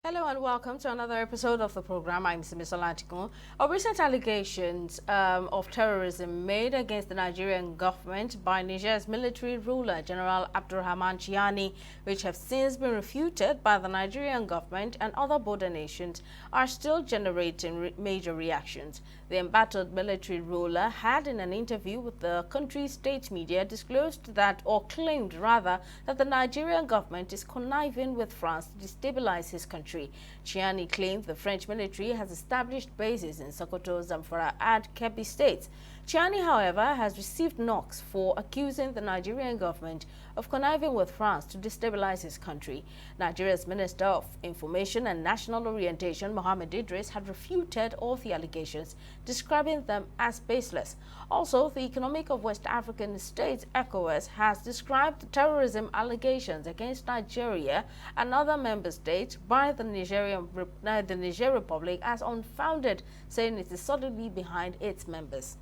Hello and welcome to another episode of the program. I'm Mr. Latikun. Recent allegations of terrorism made against the Nigerian government by Niger's military ruler, General Abdurrahman Chiani, which have since been refuted by the Nigerian government and other border nations, are still generating major reactions. The embattled military ruler had, in an interview with the country's state media, disclosed that, or claimed rather, that the Nigerian government is conniving with France to destabilize his country. Chiani claimed the French military has established bases in Sokoto, Zamfara, and Kebbi states. Chiani, however, has received knocks for accusing the Nigerian government of conniving with France to destabilize his country. Nigeria's Minister of Information and National Orientation, Mohammed Idris, had refuted all the allegations, describing them as baseless. Also, the Economic of West African States, ECOWAS, has described the terrorism allegations against Nigeria and other member states by the Niger Republic as unfounded, saying it is solidly behind its members.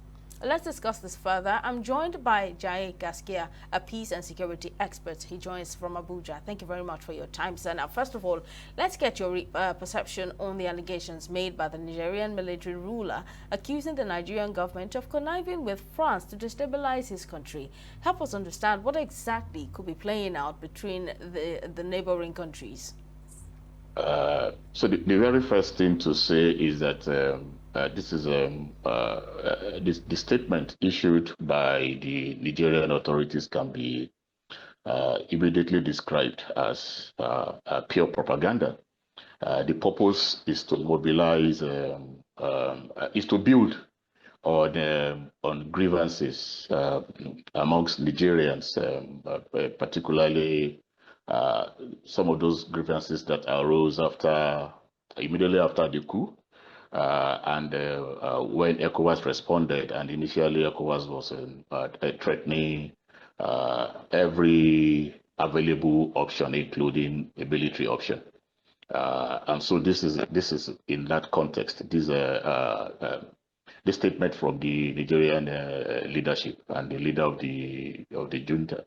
Let's discuss this further. I'm joined by Jai Gaskia, a peace and security expert. He joins from Abuja. Thank you very much for your time, sir. Now, first of all, let's get your perception on the allegations made by the Nigerian military ruler accusing the Nigerian government of conniving with France to destabilize his country. Help us understand what exactly could be playing out between the neighboring countries. So the very first thing to say is that this is the statement issued by the Nigerian authorities can be immediately described as pure propaganda. The purpose is to mobilize, is to build on grievances amongst Nigerians, particularly some of those grievances that arose immediately after the coup, and when ECOWAS responded, and initially ECOWAS was threatening every available option, including a military option. And so this is in that context. This statement from the Nigerian leadership and the leader of the junta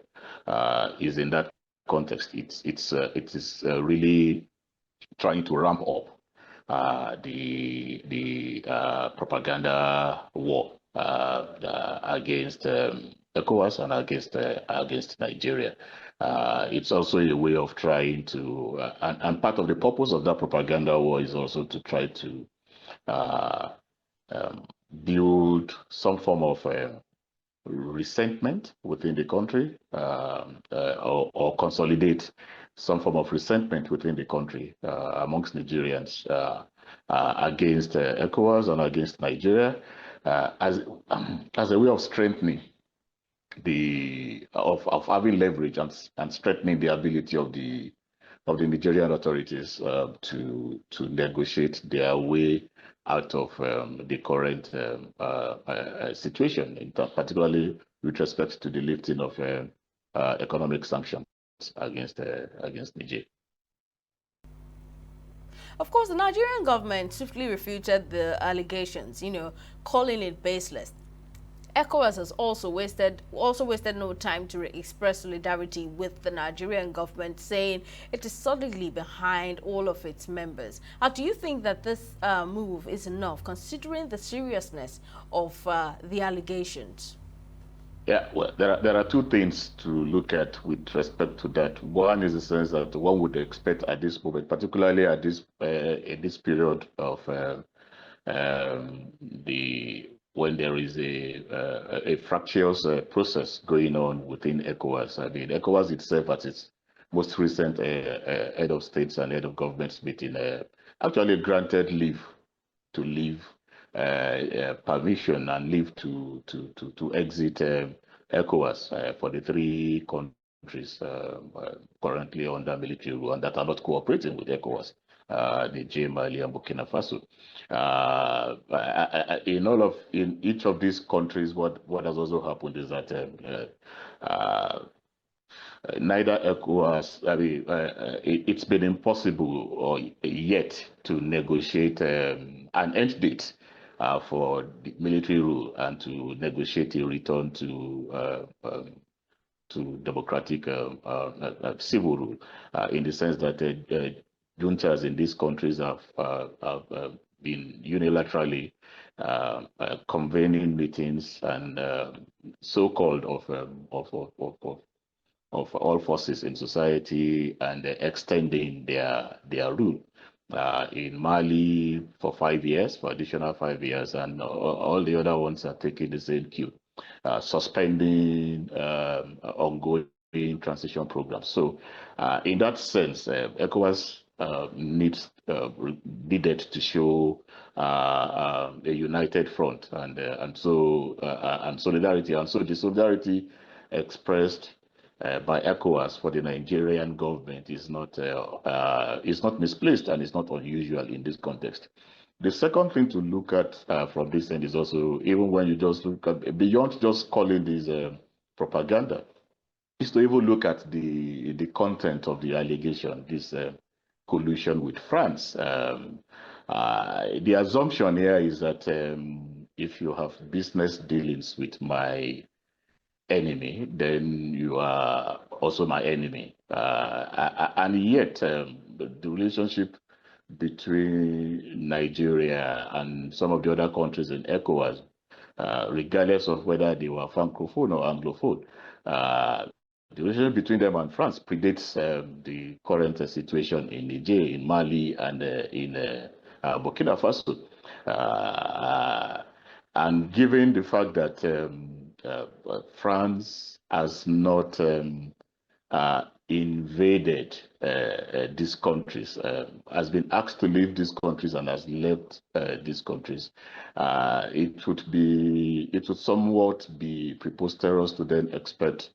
is in that context. It is really trying to ramp up the propaganda war against ECOWAS and against Nigeria. It's also a way of trying to, and part of the purpose of that propaganda war is also to try to build some form of resentment within the country, or consolidate some form of resentment within the country amongst Nigerians against ECOWAS and against Nigeria, as a way of strengthening of having leverage and strengthening the ability of the Nigerian authorities to negotiate their way out of the current situation, particularly with respect to the lifting of economic sanctions against Niger. Of course, the Nigerian government swiftly refuted the allegations, calling it baseless. ECOWAS has also wasted no time to express solidarity with the Nigerian government, saying it is solidly behind all of its members. How do you think that this move is enough, considering the seriousness of the allegations? Yeah, well, there are two things to look at with respect to that. One is the sense that one would expect at this moment, particularly at this in this period of the when there is a fractious process going on within ECOWAS. I mean, ECOWAS itself, at its most recent head of states and head of governments meeting, actually granted leave to leave, permission and leave to exit ECOWAS for the three countries currently under military rule and that are not cooperating with ECOWAS, Niger, Mali, and Burkina Faso. In each of these countries, what has also happened is that neither ECOWAS, I mean, it's been impossible or yet to negotiate an end date for the military rule and to negotiate a return to democratic civil rule, in the sense that juntas in these countries have been unilaterally convening meetings and so-called of all forces in society and extending their rule. In Mali for 5 years, for additional 5 years, and all the other ones are taking the same cue, suspending ongoing transition programs. So, in that sense, ECOWAS needed to show a united front and solidarity, and so the solidarity expressed by ECOWAS for the Nigerian government is not misplaced and is not unusual in this context. The second thing to look at from this end is also, even when you just look at beyond just calling this propaganda, is to even look at the content of the allegation, this collusion with France. The assumption here is that if you have business dealings with my enemy, then you are also my enemy. And yet, the relationship between Nigeria and some of the other countries in ECOWAS, regardless of whether they were Francophone or Anglophone, the relationship between them and France predates the current situation in Niger, in Mali, and in Burkina Faso. And given the fact that France has not invaded these countries, has been asked to leave these countries and has left these countries, it would somewhat be preposterous to then expect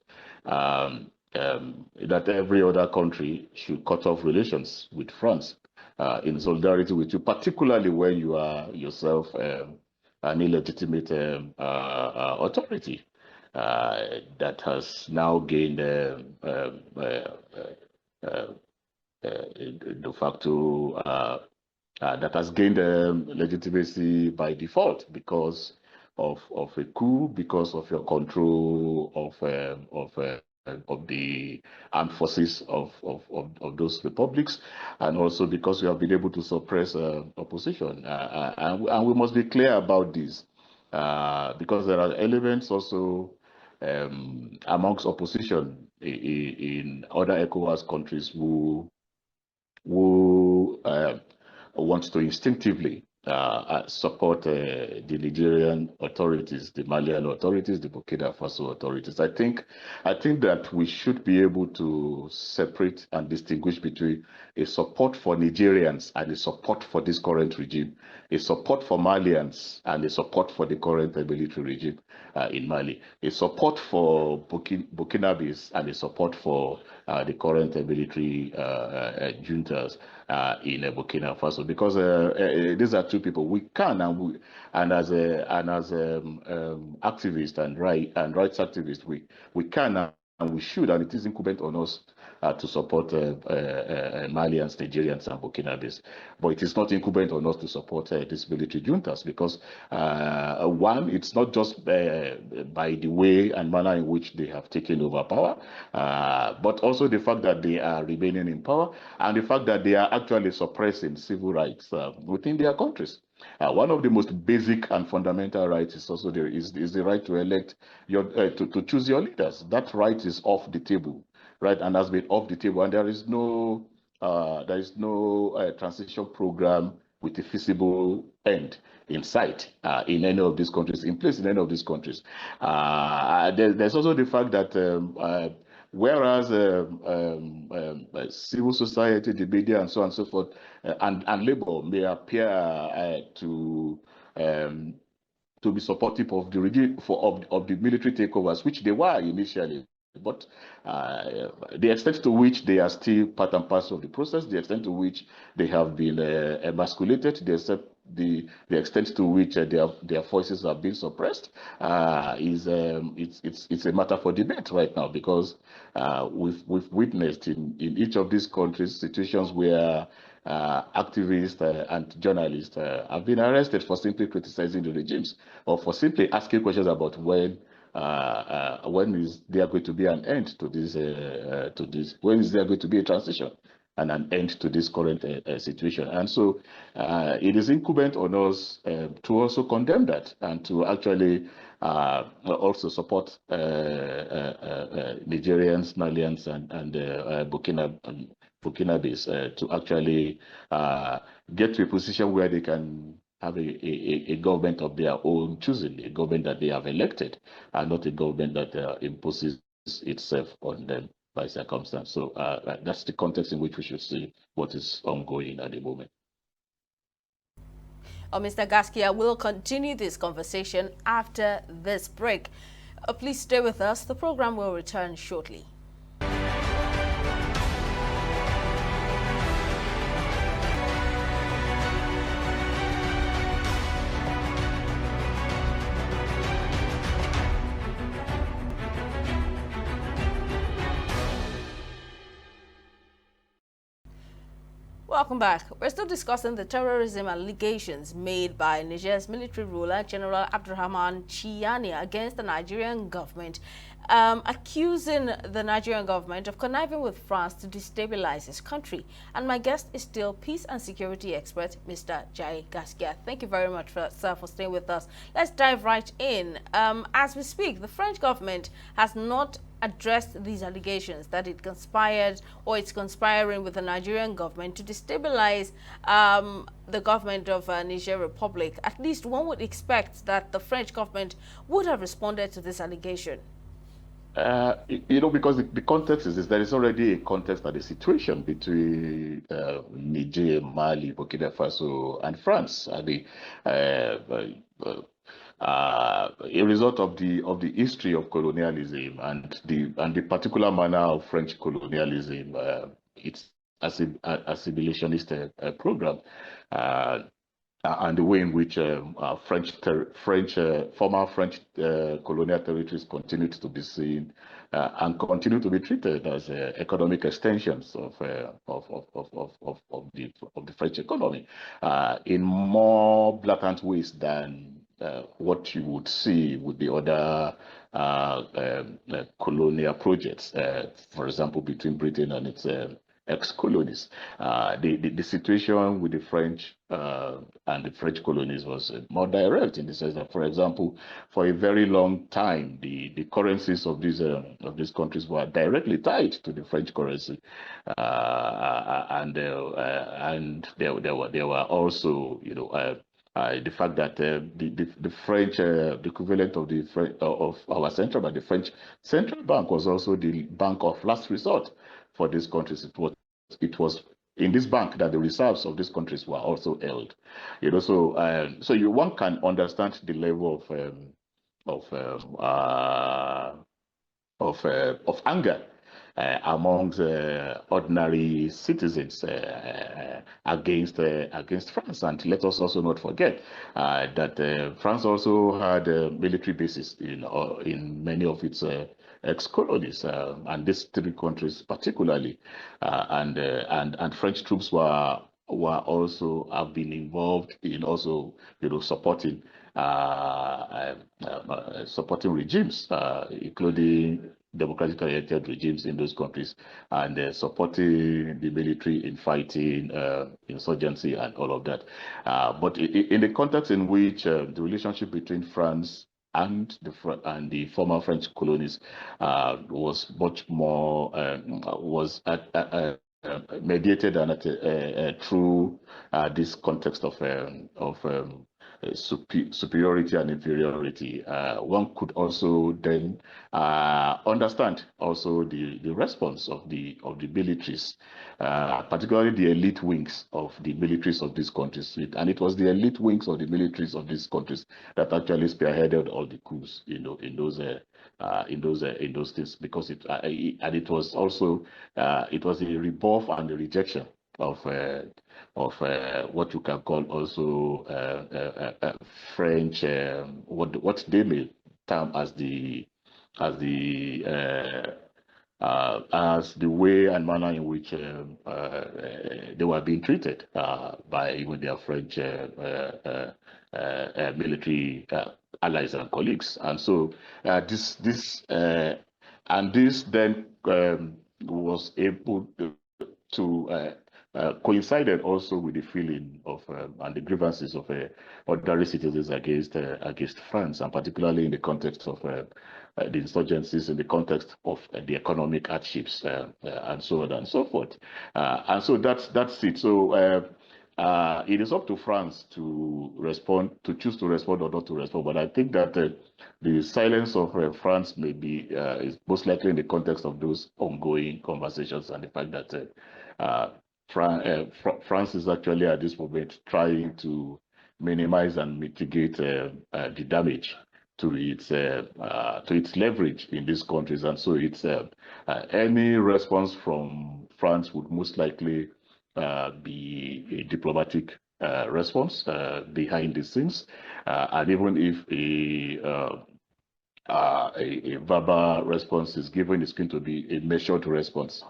that every other country should cut off relations with France in solidarity with you, particularly when you are yourself an illegitimate authority that has now gained de facto that has gained legitimacy by default because of a coup, because of your control of the armed forces of those republics, and also because we have been able to suppress opposition. And we must be clear about this, because there are elements also amongst opposition in other ECOWAS countries who want to instinctively support the Nigerian authorities, the Malian authorities, the Burkina Faso authorities. I think that we should be able to separate and distinguish between a support for Nigerians and a support for this current regime, a support for Malians and a support for the current military regime in Mali, a support for Burkinabes and a support for the current military juntas in Burkina Faso, because these are two people we can and as activists and rights activists we can and we should, and it is incumbent on us to support Malians, Nigerians, and Burkinabes. But it is not incumbent on us to support these military juntas because, one, it's not just by the way and manner in which they have taken over power, but also the fact that they are remaining in power and the fact that they are actually suppressing civil rights within their countries. One of the most basic and fundamental rights is also is the right to elect to choose your leaders. That right is off the table, right, and has been off the table. And there is no transition program with a feasible end in sight in any of these countries, in place in any of these countries. There's also the fact that whereas civil society, the media, and so on and so forth, and labor may appear to be supportive of the regime of the military takeovers, which they were initially. But the extent to which they are still part and parcel of the process, the extent to which they have been emasculated, the extent to which their voices are being suppressed it's a matter for debate right now, because we've witnessed in each of these countries situations where activists and journalists have been arrested for simply criticizing the regimes or for simply asking questions about when is there going to be an end to this? When is there going to be a transition? an end to this current situation. And so it is incumbent on us to also condemn that and to actually also support Nigerians, Malians, and Burkinabes to actually get to a position where they can have a government of their own choosing, a government that they have elected, and not a government that imposes itself on them by circumstance. So that's the context in which we should see what is ongoing at the moment. Mr. Gaskia will continue this conversation after this break. Please stay with us. The program will return shortly. Welcome back. We're still discussing the terrorism allegations made by Niger's military ruler, General Abdurrahman Chiani, against the Nigerian government, accusing the Nigerian government of conniving with France to destabilize his country. And my guest is still peace and security expert, Mr. Jai Gaskia. Thank you very much, sir, for staying with us. Let's dive right in. As we speak, the French government has not addressed these allegations that it conspired or it's conspiring with the Nigerian government to destabilize the government of Niger Republic. At least one would expect that the French government would have responded to this allegation. Because the context is there is already a context and a situation between Niger, Mali, Burkina Faso, and France. A result of the history of colonialism and the particular manner of French colonialism, it's assimilationist program, and the way in which former French colonial territories continued to be seen and continue to be treated as economic extensions of the French economy in more blatant ways than what you would see with the other colonial projects, for example, between Britain and its ex-colonies. The situation with the French and the French colonies was more direct in the sense that, for example, for a very long time, the currencies of these countries were directly tied to the French currency, and there were also, the fact that the French, the equivalent of of our central bank, the French central bank, was also the bank of last resort for these countries. It was in this bank that the reserves of these countries were also held. So one can understand the level of anger amongst ordinary citizens against France. And let us also not forget that France also had military bases in many of its ex-colonies, and these three countries particularly, and French troops were also have been involved in also supporting regimes, including democratically elected regimes in those countries, and supporting the military in fighting insurgency and all of that. But in the context in which the relationship between France and the former French colonies was much more mediated and through this context of superiority and inferiority. One could also then understand also the response of the militaries, particularly the elite wings of the militaries of these countries. And it was the elite wings of the militaries of these countries that actually spearheaded all the coups, in those things, because it was also it was a rebuff and a rejection of what you can call also French, what they may term as the way and manner in which they were being treated by even their French military allies and colleagues. And so this then was able coincided also with the feeling of and the grievances of ordinary citizens against France, and particularly in the context of the insurgencies, in the context of the economic hardships, and so on and so forth. And so that's it. So it is up to France to respond, to choose to respond or not to respond. But I think that the silence of France may be is most likely in the context of those ongoing conversations and the fact that France is actually at this moment trying to minimize and mitigate the damage to its leverage in these countries, and so it's any response from France would most likely be a diplomatic response behind the scenes, and even if a verbal response is given, it's going to be a measured response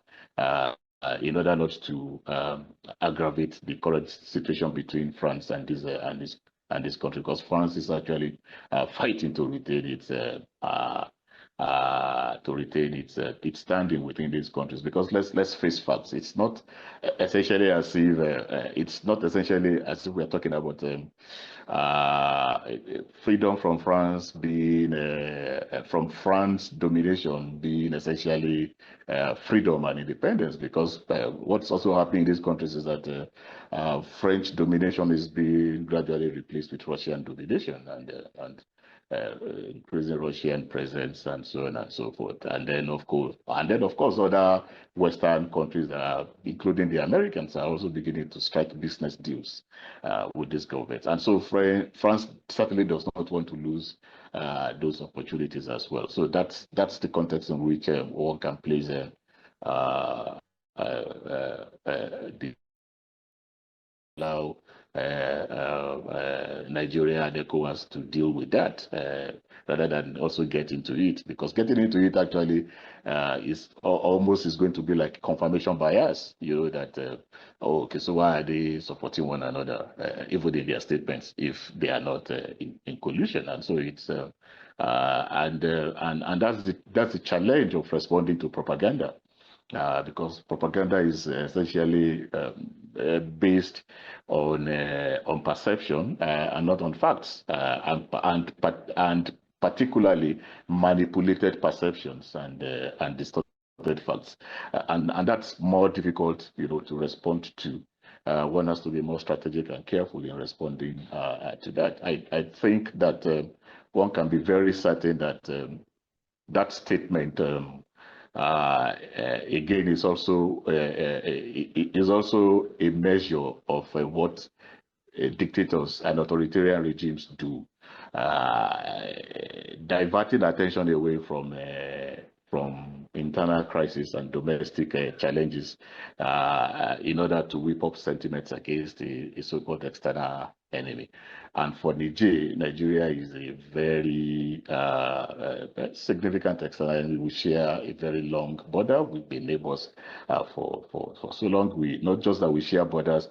in order not to aggravate the current situation between France and this country, because France is actually fighting to retain its standing within these countries. Because let's face facts, it's not essentially as if we're talking about freedom from France being from France domination being essentially freedom and independence, because what's also happening in these countries is that French domination is being gradually replaced with Russian domination and increasing Russian presence and so on and so forth. And then of course other Western countries, including the Americans, are also beginning to strike business deals with this government. And so France certainly does not want to lose those opportunities as well. So that's the context in which one can place the allow Nigeria and ECOWAS to deal with that rather than also get into it, because getting into it actually is going to be like confirmation bias, that oh, okay, so why are they supporting one another even in their statements if they are not in collusion? And so it's and that's the challenge of responding to propaganda. Because propaganda is essentially based on perception and not on facts, and particularly manipulated perceptions and distorted facts, and that's more difficult, to respond to. One has to be more strategic and careful in responding to that. I think that one can be very certain that that statement. Again, is also a measure of what dictators and authoritarian regimes do, diverting attention away from internal crisis and domestic challenges in order to whip up sentiments against a so-called external enemy. And for Nigeria is a very significant external enemy. We share a very long border. We've been neighbors for so long. Not just that we share borders,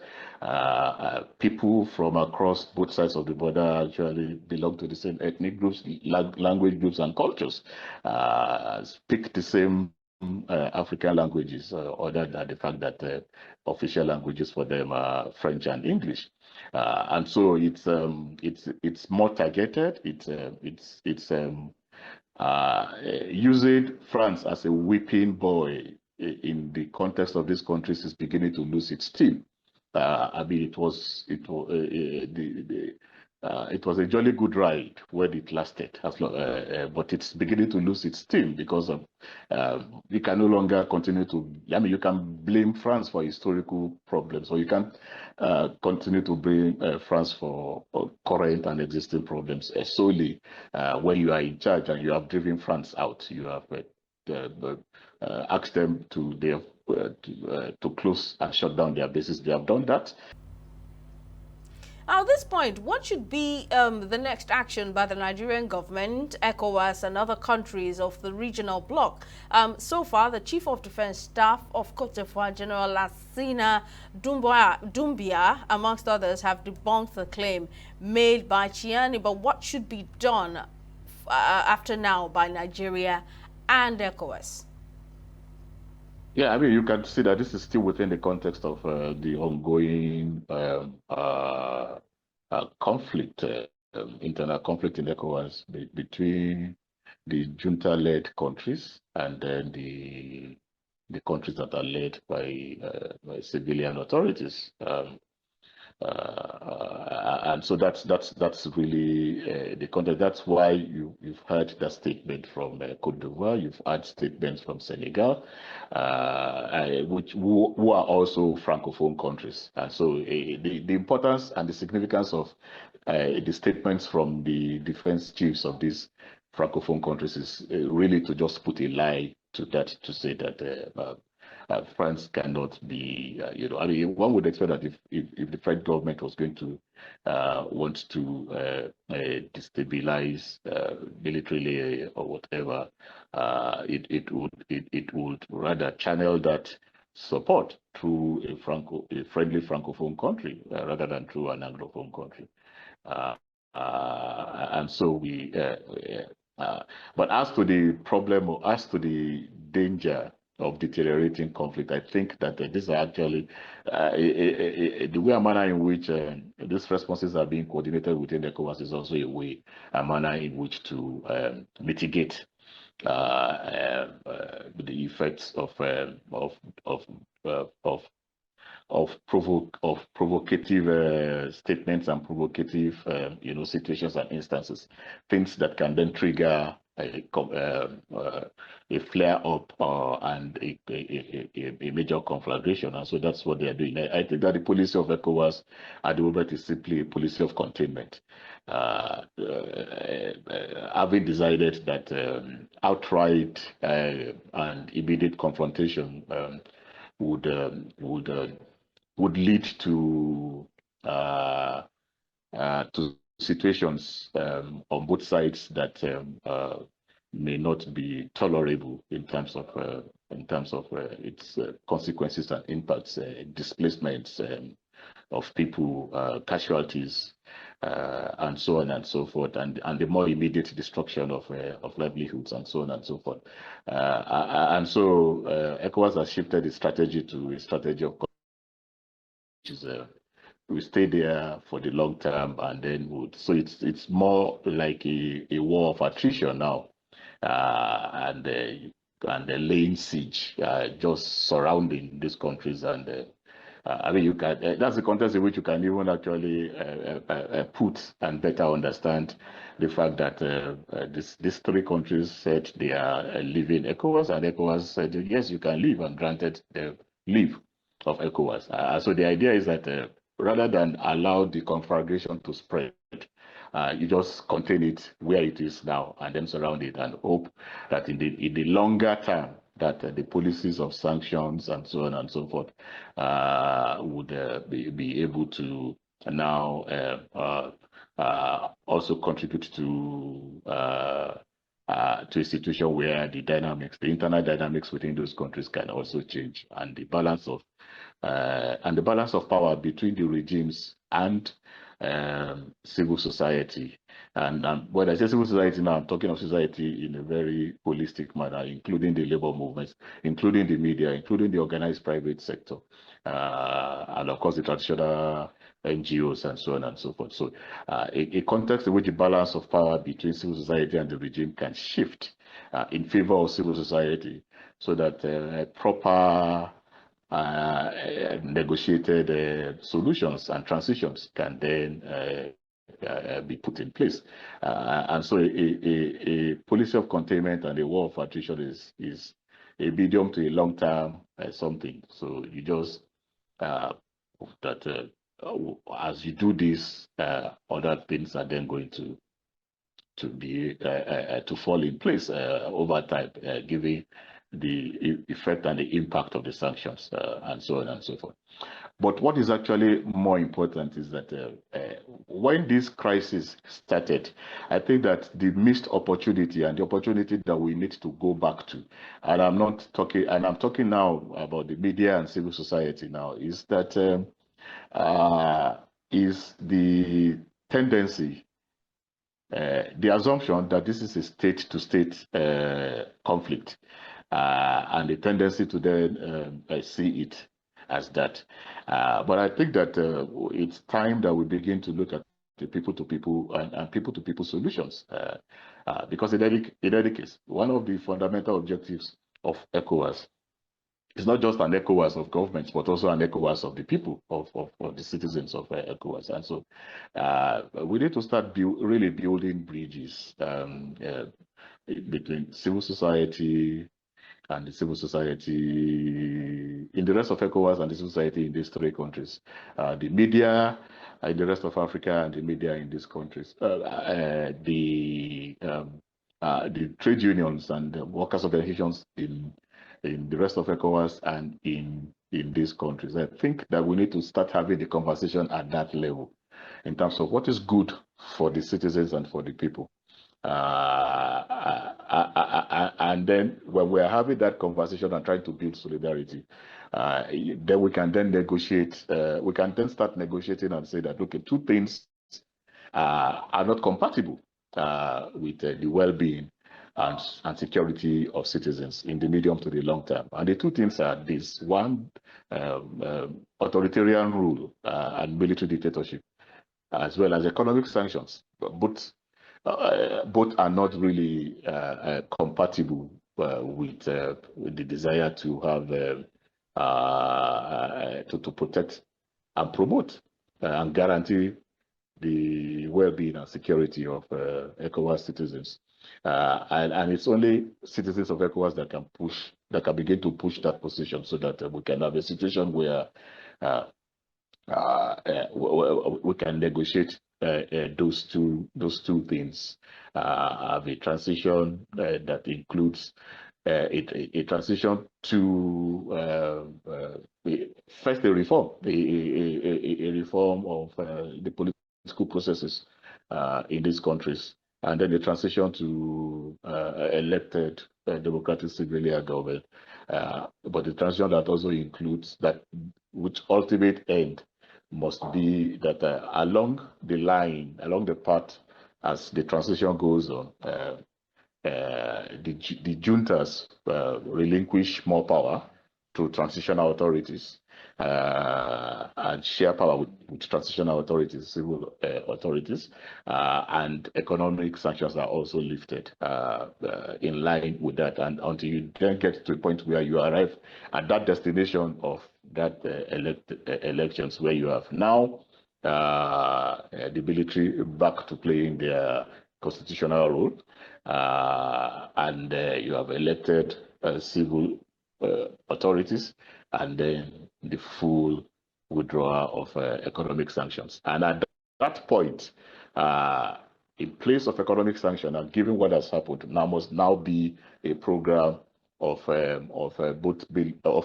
people from across both sides of the border actually belong to the same ethnic groups, language groups, and cultures, speak the same African languages, other than the fact that official languages for them are French and English. And so it's more targeted. It's using France as a whipping boy in the context of these countries is beginning to lose its steam. I mean, it was a jolly good ride when it lasted, but it's beginning to lose its steam because of you can no longer continue to. I mean, you can blame France for historical problems, or you can continue to blame France for current and existing problems solely when you are in charge and you have driven France out. You have asked them to close and shut down their bases. They have done that. At this point, what should be the next action by the Nigerian government, ECOWAS, and other countries of the regional bloc? So far, the Chief of Defense Staff of Cote d'Ivoire, General Lassina Doumbia, amongst others, have debunked the claim made by Chiani. But what should be done after now by Nigeria and ECOWAS? Yeah, I mean, you can see that this is still within the context of the ongoing conflict, internal conflict in ECOWAS between the junta-led countries and then the countries that are led by civilian authorities. And so that's really the context. That's why you've heard that statement from Cote d'Ivoire. You've heard statements from Senegal, who are also francophone countries. And so the importance and the significance of the statements from the defense chiefs of these francophone countries is really to just put a lie to that, to say that France cannot be, I mean, one would expect that if the French government was going to want to destabilize militarily or whatever, it would rather channel that support through a friendly francophone country rather than through an anglophone country. And so but as to the problem, or as to the danger of deteriorating conflict, I think that these are actually the way and manner in which these responses are being coordinated within the ECOWAS is also a manner in which to mitigate the effects of provocative statements and provocative situations and instances, things that can then trigger a flare up and a major conflagration. And so that's what they are doing. I think that the policy of ECOWAS at the moment is simply a policy of containment. Having decided that outright and immediate confrontation would lead to situations on both sides that may not be tolerable in terms of its consequences and impacts, displacements of people, casualties, and so on and so forth, and the more immediate destruction of livelihoods and so on and so forth. And so ECOWAS has shifted its strategy to a strategy of which is we stay there for the long term, and then so it's more like a war of attrition now, and laying siege, just surrounding these countries. And I mean, you can that's the context in which you can even actually put and better understand the fact that these three countries said they are leaving ECOWAS, and ECOWAS said yes, you can leave, and granted the leave of ECOWAS. So the idea is that rather than allow the conflagration to spread, you just contain it where it is now, and then surround it, and hope that in the longer term, that the policies of sanctions and so on and so forth would be able to now also contribute to a situation where the internal dynamics within those countries can also change, and the balance of power between the regimes and civil society. And when I say civil society now, I'm talking of society in a very holistic manner, including the labor movements, including the media, including the organized private sector, and of course the traditional NGOs and so on and so forth. So a context in which the balance of power between civil society and the regime can shift in favor of civil society, so that proper negotiated solutions and transitions can then be put in place. And so a policy of containment and a war of attrition is a medium to a long term something. So you just as you do this, other things are then going to be to fall in place over time, given the effect and the impact of the sanctions, and so on and so forth. But what is actually more important is that when this crisis started, I think that the missed opportunity and the opportunity that we need to go back to, and I'm talking now about the media and civil society now, is that is the tendency, the assumption that this is a state-to-state conflict, and the tendency to then see it as that. But I think that it's time that we begin to look at the people-to-people and people-to-people solutions. Because in any case, one of the fundamental objectives of ECOWAS is not just an ECOWAS of governments, but also an ECOWAS of the people, of the citizens of ECOWAS. And so we need to start really building bridges between civil society and the civil society in the rest of ECOWAS and the civil society in these three countries. The media in the rest of Africa and the media in these countries. The trade unions and the workers' organizations in the rest of ECOWAS and in these countries. I think that we need to start having the conversation at that level in terms of what is good for the citizens and for the people. And then when we are having that conversation and trying to build solidarity, then we can then negotiate. We can then start negotiating and say that, okay, two things are not compatible with the well-being and security of citizens in the medium to the long term. And the two things are this: one, authoritarian rule and military dictatorship, as well as economic sanctions. Both are not really compatible with the desire to have to protect and promote and guarantee the well-being and security of ECOWAS citizens. And it's only citizens of ECOWAS that can begin to push that position, so that we can have a situation where we can negotiate those two things. Have a transition that includes a transition to first a reform, a reform of the political processes in these countries, and then a transition to elected democratic civilian government. But the transition that also includes that, which ultimate end must be that along the path as the transition goes on, the juntas relinquish more power to transitional authorities and share power with transitional authorities, civil authorities, and economic sanctions are also lifted in line with that. And until you then get to a point where you arrive at that destination of that elections, where you have now the military back to playing their constitutional role, and you have elected civil authorities, and then the full withdrawal of economic sanctions. And at that point, in place of economic sanction, and given what has happened, must now be a program of both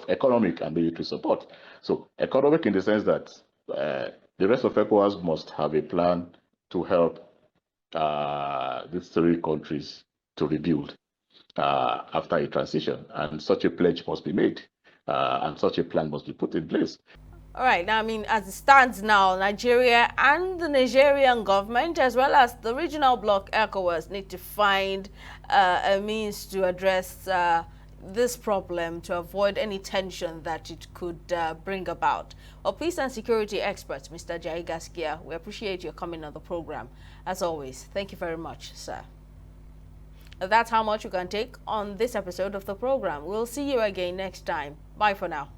economic and military support. So economic in the sense that the rest of ECOWAS must have a plan to help these three countries to rebuild after a transition, and such a pledge must be made, and such a plan must be put in place. All right. Now, I mean, as it stands now, Nigeria and the Nigerian government, as well as the regional bloc ECOWAS, need to find a means to address this problem, to avoid any tension that it could bring about. Well, peace and security expert, Mr. Jai Gaskia, we appreciate your coming on the program. As always, thank you very much, sir. That's how much you can take on this episode of the program. We'll see you again next time. Bye for now.